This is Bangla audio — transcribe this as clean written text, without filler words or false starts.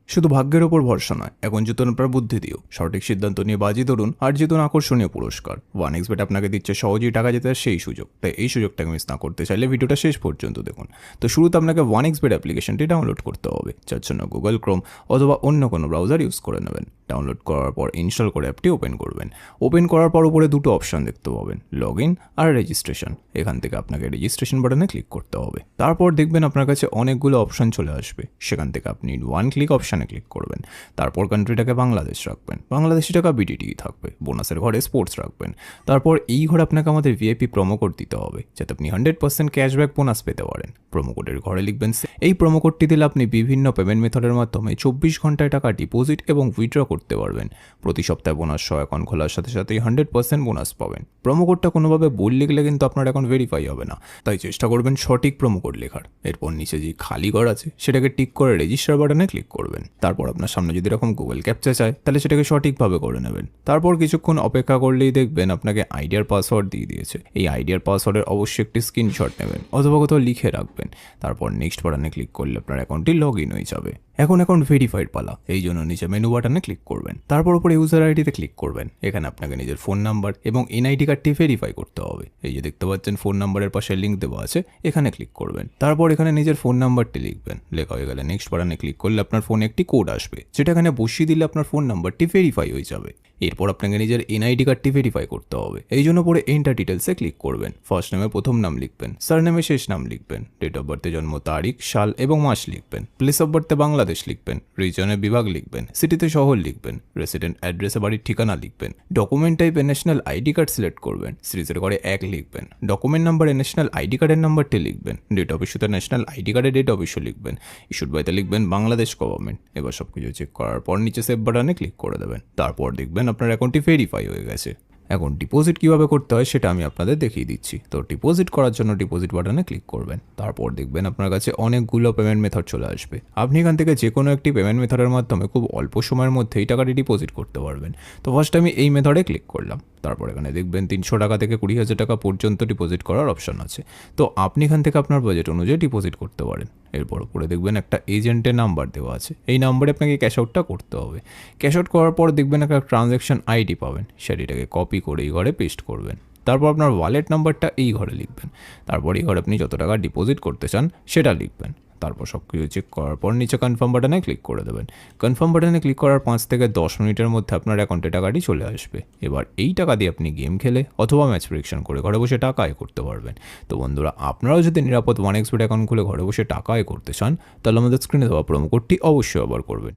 শুধু ভাগ্যের ওপর ভরসা নয়, এখন জিতুন আপনার বুদ্ধি দিও। সঠিক সিদ্ধান্ত নিয়ে বাজি ধরুন আর জিতুন আকর্ষণীয় পুরস্কার। 1xBet আপনাকে দিচ্ছে সহজেই টাকা জেতার সেই সুযোগ। তাই এই সুযোগটাকে মিস না করতে চাইলে ভিডিওটা শেষ পর্যন্ত দেখুন। তো শুরুতে আপনাকে 1xBet অ্যাপ্লিকেশনটি ডাউনলোড করতে হবে। যার জন্য গুগল ক্রোম অথবা অন্য কোনো ব্রাউজার ইউজ করে নেবেন। ডাউনলোড করার পর ইনস্টল করে অ্যাপটি ওপেন করবেন। ওপেন করার পর উপরে দুটো অপশন দেখতে পাবেন, লগ ইন আর রেজিস্ট্রেশন। এখান থেকে আপনাকে রেজিস্ট্রেশন বাটনে ক্লিক করতে হবে। তারপর দেখবেন আপনার কাছে অনেকগুলো অপশন চলে আসবে। সেখান থেকে আপনি ওয়ান ক্লিক অপশানে ক্লিক করবেন। তারপর কান্ট্রিটাকে বাংলাদেশ রাখবেন, বাংলাদেশি টাকা বিডিটি থাকবে। বোনাসের ঘরে স্পোর্টস রাখবেন। তারপর এই ঘরে আপনাকে আমাদের ভিআইপি প্রোমো কোড দিতে হবে, যাতে আপনি 100% ক্যাশব্যাক বোনাস পেতে পারেন। প্রোমো কোডের ঘরে লিখবেন এই প্রোমো কোডটি দিলে আপনি বিভিন্ন পেমেন্ট মেথডের মাধ্যমে 24 ঘন্টায় টাকা ডিপোজিট এবং উইথড্র করতে পারবেন। প্রতি সপ্তাহে বোনাস অ্যাকাউন্ট খোলার সাথে সাথেই 100% বোনাস পাবেন। প্রোমো কোডটা কোনোভাবে ভুল লিখলে কিন্তু আপনার অ্যাকাউন্ট ভেরিফাই হবে না, তাই চেষ্টা করবেন সঠিক প্রোমো কোড লেখার। এরপর নিচে যে খালি ঘর আছে সেটাকে টিক করে রেজিস্টার বাটনে ক্লিক করবেন। তারপর আপনার সামনে যদি এরকম গুগল ক্যাপচা চায় তাহলে সেটাকে সঠিকভাবে করে নেবেন। তারপর কিছুক্ষণ অপেক্ষা করলেই দেখবেন আপনাকে আইডিয়ার পাসওয়ার্ড দিয়ে দিয়েছে। এই আইডিয়ার পাসওয়ার্ডের অবশ্যই একটি স্ক্রিনশট নেবেন অথবা কোথাও লিখে রাখবেন। তারপর নেক্সট বাটনে ক্লিক করলে আপনার অ্যাকাউন্টটি লগ ইন হয়ে যাবে। এখন অ্যাকাউন্ট ভেরিফাইড পালা, এই জন্য নিচে মেনু বাটনে ক্লিক করবেন। তারপর উপরে ইউজার আইডিতে ক্লিক করবেন। এখানে আপনাকে নিজের ফোন নাম্বার এবং এনআইডি কার্ডটি ভেরিফাই করতে হবে। এই যে দেখতে পাচ্ছেন ফোন নাম্বারের পাশে লিঙ্ক দেওয়া আছে, এখানে ক্লিক করবেন। তারপর এখানে নিজের ফোন নাম্বারটি লিখবেন। লেখা হয়ে গেলে নেক্সট বাটনে ক্লিক করলে আপনার ফোনে একটি কোড আসবে, যেটা এখানে বসিয়ে দিলে আপনার ফোন নাম্বারটি ভেরিফাই হয়ে যাবে। এরপর আপনাকে নিজের এনআইডি কার্ডটি ভেরিফাই করতে হবে। এই জন্য পরে এন্টার ডিটেলসে ক্লিক করবেন। ফার্স্ট নেমে প্রথম নাম লিখবেন, সারনেমে শেষ নাম লিখবেন, ডেট অফ বার্থে জন্ম তারিখ, সাল এবং মাস লিখবেন, প্লেস অফ বার্থে বাংলাদেশ লিখবেন, রিজনে বিভাগ লিখবেন, সিটিতে শহর লিখবেন, রেসিডেন্ট অ্যাড্রেসে বাড়ির ঠিকানা লিখবেন, ডকুমেন্ট টাইপে ন্যাশনাল আইডি কার্ড সিলেক্ট করবেন, সিরিজের ঘরে 1 লিখবেন, ডকুমেন্ট নাম্বারে ন্যাশনাল আইডি কার্ডের নাম্বারটি লিখবেন, ডেট অফ ইস্যুতে ন্যাশনাল আইডি কার্ডের ডেট অফ ইস্যু লিখবেন, ইস্যুড বাইতে লিখবেন বাংলাদেশ গভর্নমেন্ট। এবার সব কিছু চেক করার পর নিচে সেভ বাটনে ক্লিক করে দেবেন। তারপর দেখবেন আপনার অ্যাকাউন্টটি ভেরিফাই হয়ে গেছে। এখন ডিপোজিট কীভাবে করতে হয় সেটা আমি আপনাদের দেখিয়ে দিচ্ছি। তো ডিপোজিট করার জন্য ডিপোজিট বাটনে ক্লিক করবেন। তারপর দেখবেন আপনার কাছে অনেকগুলো পেমেন্ট মেথড চলে আসবে। আপনি এখান থেকে যে কোনো একটি পেমেন্ট মেথডের মাধ্যমে খুব অল্প সময়ের মধ্যেই টাকাটি ডিপোজিট করতে পারবেন। তো ফার্স্ট আমি এই মেথডে ক্লিক করলাম। তারপর এখানে দেখবেন 300 টাকা থেকে 20,000 টাকা পর্যন্ত ডিপোজিট করার অপশন আছে। তো আপনি এখান থেকে আপনার বাজেট অনুযায়ী ডিপোজিট করতে পারেন। এরপর উপরে দেখবেন একটা এজেন্টের নাম্বার দেওয়া আছে। এই নাম্বারে আপনাকে ক্যাশ আউটটা করতে হবে। ক্যাশ আউট করার পর দেখবেন একটা ট্রানজ্যাকশন আইডি পাবেন, সেটাকে কপি করে এই ঘরে পেস্ট করবেন। তারপর আপনার ওয়ালেট নাম্বারটা এই ঘরে লিখবেন। তারপর এই ঘরে আপনি যত টাকা ডিপোজিট করতে চান সেটা লিখবেন। তারপর সব কিছু চেক করার পর নিচে কনফার্ম বাটনে ক্লিক করে দেবেন। কনফার্ম বাটনে ক্লিক করার 5 থেকে 10 মিনিটের মধ্যে আপনার অ্যাকাউন্টে টাকাটি চলে আসবে। এবার এই টাকা দিয়ে আপনি গেম খেলে অথবা ম্যাচ প্রেডিকশন করে ঘরে বসে টাকা আয় করতে পারবেন। তো বন্ধুরা, আপনারাও যদি নিরাপদ 1xBet অ্যাকাউন্ট খুলে ঘরে বসে টাকা আয় করতে চান তাহলে আমাদের স্ক্রিনে দেওয়া প্রোমো কোডটি অবশ্যই ব্যবহার করবেন।